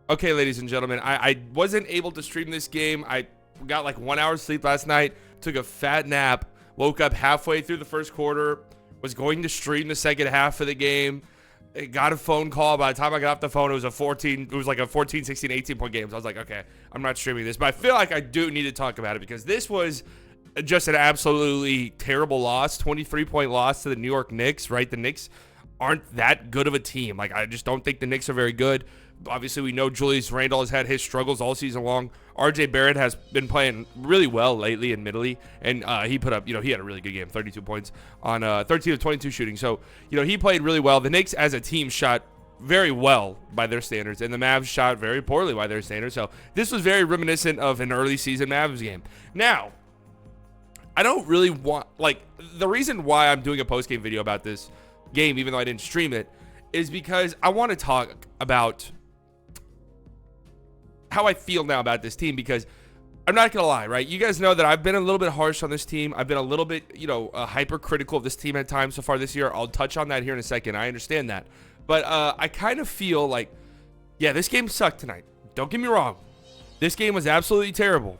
Okay, ladies and gentlemen, I wasn't able to stream this game. I got like 1 hour sleep last night, took a fat nap, woke up halfway through the first quarter, was going to stream the second half of the game. Got a phone call. By the time I got off the phone, it was like a 14, 16, 18 point game. So I was like, okay, I'm not streaming this. But I feel like I do need to talk about it because this was just an absolutely terrible loss, 23-point loss to the New York Knicks, right? The Knicks aren't that good of a team. Like, I just don't think the Knicks are very good. Obviously, we know Julius Randle has had his struggles all season long. RJ Barrett has been playing really well lately, admittedly, and he put up, he had a really good game, 32 points on 13 of 22 shooting. So, he played really well. The Knicks as a team shot very well by their standards, and the Mavs shot very poorly by their standards. So this was very reminiscent of an early season Mavs game. Now, I don't really want, the reason why I'm doing a post-game video about this game, even though I didn't stream it, is because I want to talk about how I feel now about this team, because I'm not going to lie, right? You guys know that I've been a little bit harsh on this team. I've been a little bit, hypercritical of this team at times so far this year. I'll touch on that here in a second. I understand that. But I kind of feel like, yeah, this game sucked tonight. Don't get me wrong. This game was absolutely terrible.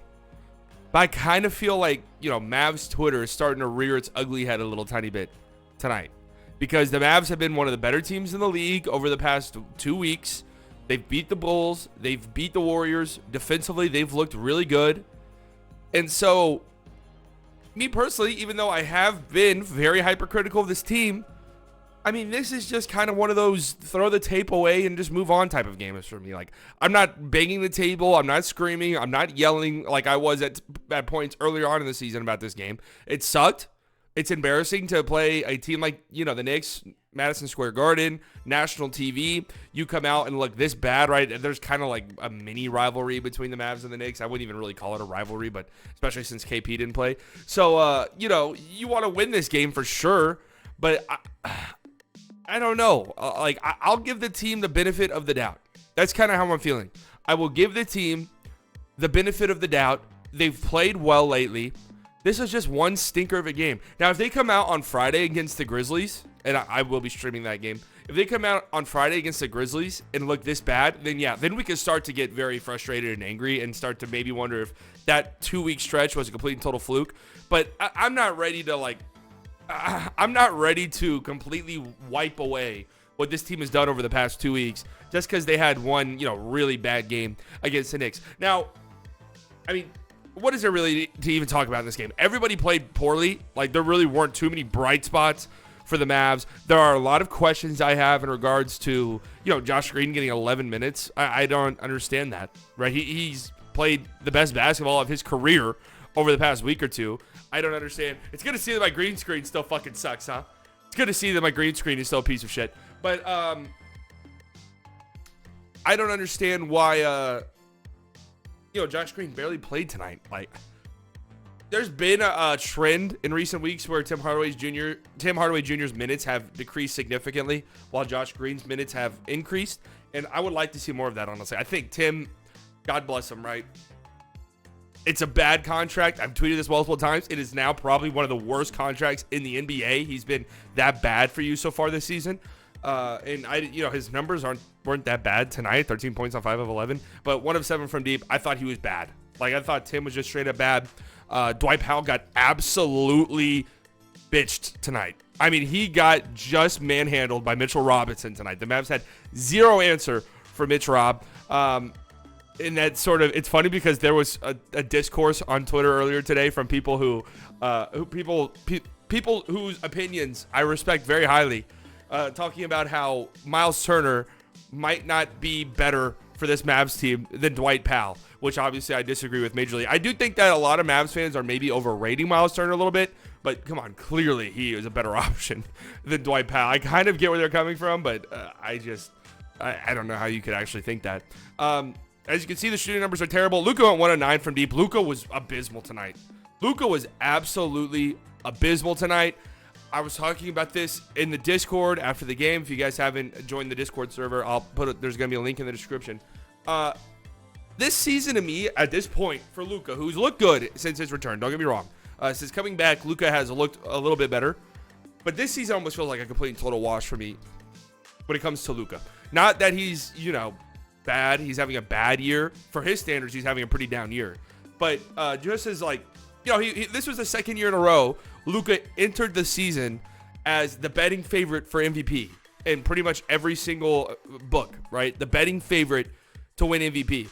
But I kind of feel like, Mavs Twitter is starting to rear its ugly head a little tiny bit tonight. Because the Mavs have been one of the better teams in the league over the past 2 weeks. They've beat the Bulls. They've beat the Warriors. Defensively, they've looked really good. And so, me personally, even though I have been very hypercritical of this team, I mean, this is just kind of one of those throw the tape away and just move on type of games for me. Like, I'm not banging the table. I'm not screaming. I'm not yelling like I was at points earlier on in the season about this game. It sucked. It's embarrassing to play a team like, the Knicks, Madison Square Garden, national TV. You come out and look this bad, right? There's kind of like a mini rivalry between the Mavs and the Knicks. I wouldn't even really call it a rivalry, but especially since KP didn't play. So, you want to win this game for sure, but I don't know. I'll give the team the benefit of the doubt. That's kind of how I'm feeling. I will give the team the benefit of the doubt. They've played well lately. This is just one stinker of a game. Now, if they come out on Friday against the Grizzlies, and I will be streaming that game. If they come out on Friday against the Grizzlies and look this bad, then we can start to get very frustrated and angry and start to maybe wonder if that 2-week stretch was a complete and total fluke. But I'm not ready to I'm not ready to completely wipe away what this team has done over the past 2 weeks just because they had one, really bad game against the Knicks. Now, I mean, what is there really to even talk about in this game? Everybody played poorly. There really weren't too many bright spots for the Mavs. There are a lot of questions I have in regards to, Josh Green getting 11 minutes. I don't understand that, right? He's played the best basketball of his career over the past week or two. I don't understand. It's good to see that my green screen still fucking sucks, huh? It's good to see that my green screen is still a piece of shit. But I don't understand why Josh Green barely played tonight. There's been a trend in recent weeks where Tim Hardaway Jr.'s minutes have decreased significantly while Josh Green's minutes have increased. And I would like to see more of that, honestly. I think Tim, God bless him, right? It's a bad contract. I've tweeted this multiple times. It is now probably one of the worst contracts in the NBA. He's been that bad for you so far this season. And his numbers weren't that bad tonight. 13 points on 5 of 11, but 1 of 7 from deep. I thought he was bad. I thought Tim was just straight up bad. Dwight Powell got absolutely bitched tonight. I mean, he got just manhandled by Mitchell Robinson tonight. The Mavs had zero answer for Mitch Rob. And that it's funny because there was a discourse on Twitter earlier today from people people whose opinions I respect very highly, talking about how Miles Turner might not be better for this Mavs team than Dwight Powell, which obviously I disagree with majorly. I do think that a lot of Mavs fans are maybe overrating Miles Turner a little bit, but come on, clearly he is a better option than Dwight Powell. I kind of get where they're coming from, but I don't know how you could actually think that. As you can see, the shooting numbers are terrible. Luka went 1 of 9 from deep. Luka was abysmal tonight. Luka was absolutely abysmal tonight. I was talking about this in the Discord after the game. If you guys haven't joined the Discord server, there's going to be a link in the description. This season to me, at this point, for Luka, who's looked good since his return, don't get me wrong. Since coming back, Luka has looked a little bit better. But this season almost feels like a complete and total wash for me when it comes to Luka. Not that he's, bad. He's having a bad year. For his standards, he's having a pretty down year. But just as like, this was the second year in a row Luka entered the season as the betting favorite for MVP in pretty much every single book, right? The betting favorite to win MVP.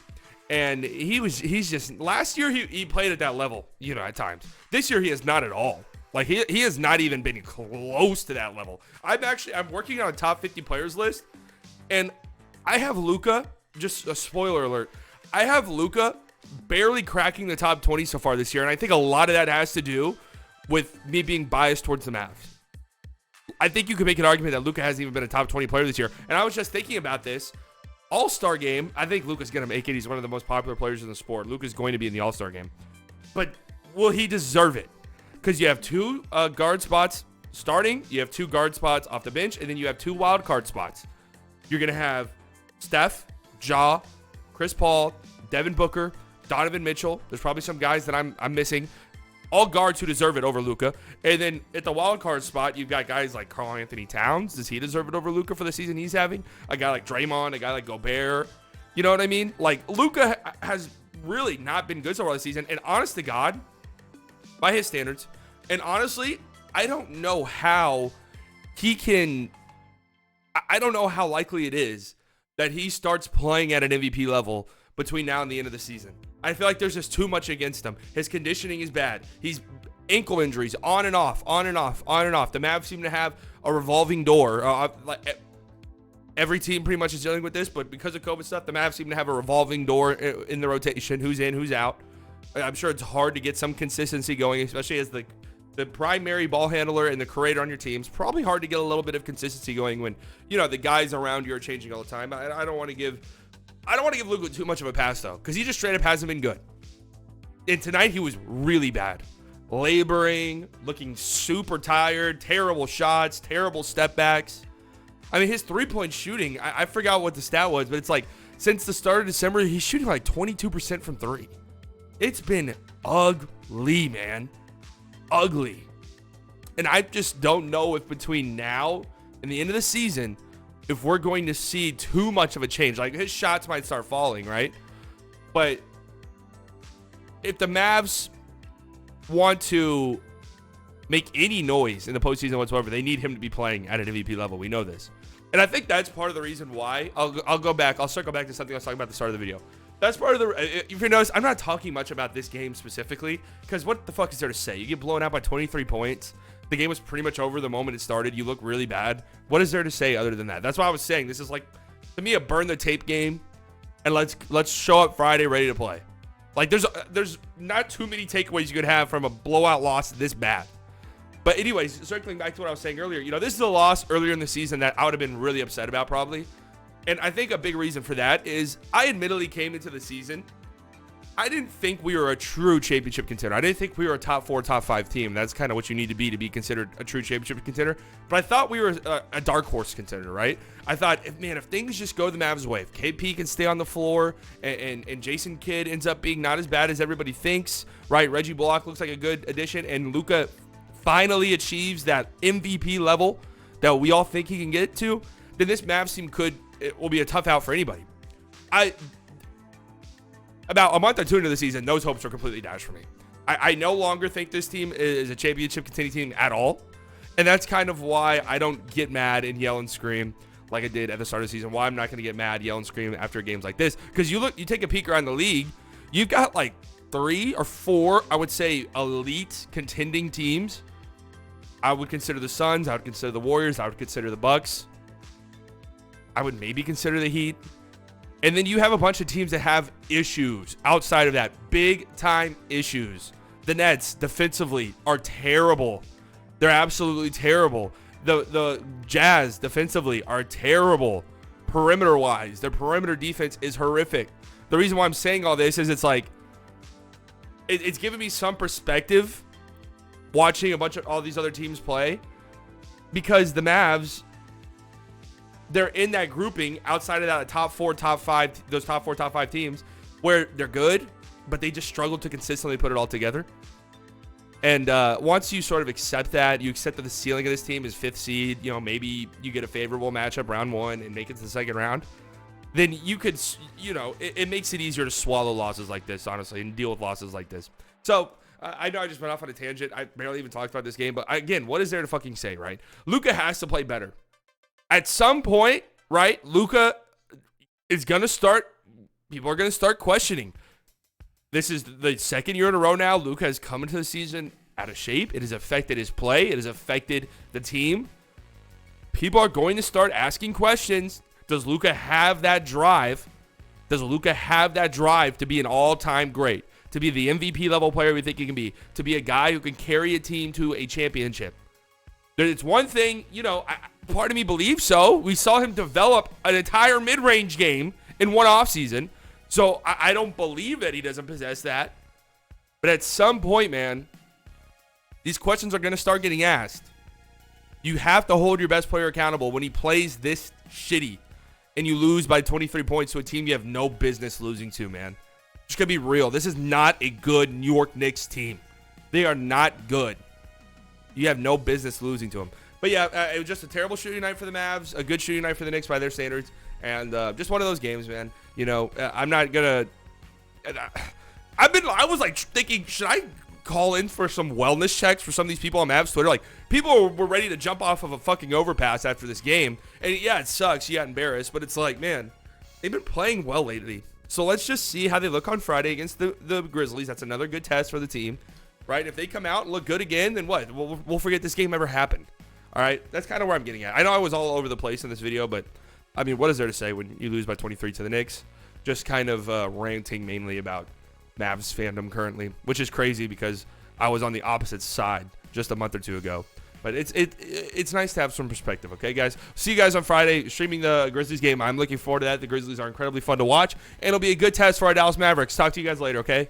And he's just, last year he played at that level, at times. This year he is not at all. Like he has not even been close to that level. I'm working on a top 50 players list, and I have Luka, just a spoiler alert, I have Luka barely cracking the top 20 so far this year, and I think a lot of that has to do with me being biased towards the Mavs. I think you could make an argument that Luka hasn't even been a top 20 player this year, and I was just thinking about this. All-Star game, I think Luka's going to make it. He's one of the most popular players in the sport. Luka's going to be in the All-Star game. But will he deserve it? Because you have two guard spots starting, you have two guard spots off the bench, and then you have two wild card spots. You're going to have Steph, Ja, Chris Paul, Devin Booker, Donovan Mitchell. There's probably some guys that I'm missing. All guards who deserve it over Luka. And then at the wild card spot, you've got guys like Karl Anthony Towns. Does he deserve it over Luka for the season he's having? A guy like Draymond, a guy like Gobert. You know what I mean? Like, Luka has really not been good so far this season. And honest to God, by his standards, and honestly, I don't know how he can... I don't know how likely it is that he starts playing at an MVP level between now and the end of the season. I feel like there's just too much against him. His conditioning is bad. He's ankle injuries on and off, on and off, on and off. The Mavs seem to have a revolving door. Every team pretty much is dealing with this, but because of COVID stuff, the Mavs seem to have a revolving door in the rotation. Who's in, who's out. I'm sure it's hard to get some consistency going, especially as the primary ball handler and the creator on your team. It's probably hard to get a little bit of consistency going when, the guys around you are changing all the time. I don't want to give Luka too much of a pass, though, because he just straight up hasn't been good. And tonight, he was really bad. Laboring, looking super tired, terrible shots, terrible step backs. I mean, his three-point shooting, I forgot what the stat was, but it's like, since the start of December, he's shooting like 22% from three. It's been ugly, man. Ugly. And I just don't know if between now and the end of the season, if we're going to see too much of a change. Like, his shots might start falling, right? But if the Mavs want to make any noise in the postseason whatsoever, they need him to be playing at an MVP level. We know this. And I think that's part of the reason why. I'll circle back to something I was talking about at the start of the video. That's part of the... If you notice, I'm not talking much about this game specifically, because what the fuck is there to say? You get blown out by 23 points. The game was pretty much over the moment it started. You look really bad. What is there to say other than that? That's why I was saying this is like, to me, a burn the tape game, and let's show up Friday ready to play. Like, there's not too many takeaways you could have from a blowout loss this bad. But anyways, circling back to what I was saying earlier, this is a loss earlier in the season that I would have been really upset about probably. And I think a big reason for that is I admittedly came into the season, I didn't think we were a true championship contender. I didn't think we were a top 4, top 5 team. That's kind of what you need to be considered a true championship contender. But I thought we were a dark horse contender, right? I thought, if things just go the Mavs' way, if KP can stay on the floor and Jason Kidd ends up being not as bad as everybody thinks, right? Reggie Bullock looks like a good addition, and Luka finally achieves that MVP level that we all think he can get to, then this Mavs team will be a tough out for anybody. About a month or two into the season, those hopes are completely dashed for me. I no longer think this team is a championship contending team at all. And that's kind of why I don't get mad and yell and scream like I did at the start of the season. Why I'm not going to get mad, yell and scream after games like this. Because you take a peek around the league, you've got like 3 or 4, I would say, elite contending teams. I would consider the Suns. I would consider the Warriors. I would consider the Bucks. I would maybe consider the Heat. And then you have a bunch of teams that have issues outside of that. Big time issues. The Nets defensively are terrible. They're absolutely terrible. The Jazz defensively are terrible. Perimeter wise, their perimeter defense is horrific. The reason why I'm saying all this is it's giving me some perspective watching a bunch of all these other teams play, because the Mavs, they're in that grouping outside of that top 4, top 5, those top 4, top 5 teams where they're good, but they just struggle to consistently put it all together. And once you sort of accept that, you accept that the ceiling of this team is 5th seed, maybe you get a favorable matchup round 1 and make it to the second round. then you could, it makes it easier to swallow losses like this, honestly, and deal with losses like this. So I know I just went off on a tangent. I barely even talked about this game, but again, what is there to fucking say, right? Luka has to play better. At some point, right, Luka is going to start, people are going to start questioning. This is the second year in a row now. Luka has come into the season out of shape. It has affected his play. It has affected the team. People are going to start asking questions. Does Luka have that drive? Does Luka have that drive to be an all-time great? To be the MVP level player we think he can be? To be a guy who can carry a team to a championship? It's one thing, part of me believes so. We saw him develop an entire mid-range game in one offseason. So I don't believe that he doesn't possess that. But at some point, man, these questions are going to start getting asked. You have to hold your best player accountable when he plays this shitty and you lose by 23 points to a team you have no business losing to, man. Just going to be real. This is not a good New York Knicks team. They are not good. You have no business losing to them. But yeah, it was just a terrible shooting night for the Mavs, a good shooting night for the Knicks by their standards, and just one of those games, man. I'm not gonna. I was like thinking, should I call in for some wellness checks for some of these people on Mavs Twitter? Like, people were ready to jump off of a fucking overpass after this game, and yeah, it sucks. You got embarrassed, but it's like, man, they've been playing well lately. So let's just see how they look on Friday against the Grizzlies. That's another good test for the team, right? If they come out and look good again, then what? We'll forget this game ever happened. All right, that's kind of where I'm getting at. I know I was all over the place in this video, but I mean, what is there to say when you lose by 23 to the Knicks? Just kind of ranting mainly about Mavs fandom currently, which is crazy because I was on the opposite side just a month or two ago. But it's nice to have some perspective, okay, guys? See you guys on Friday streaming the Grizzlies game. I'm looking forward to that. The Grizzlies are incredibly fun to watch, and it'll be a good test for our Dallas Mavericks. Talk to you guys later, okay?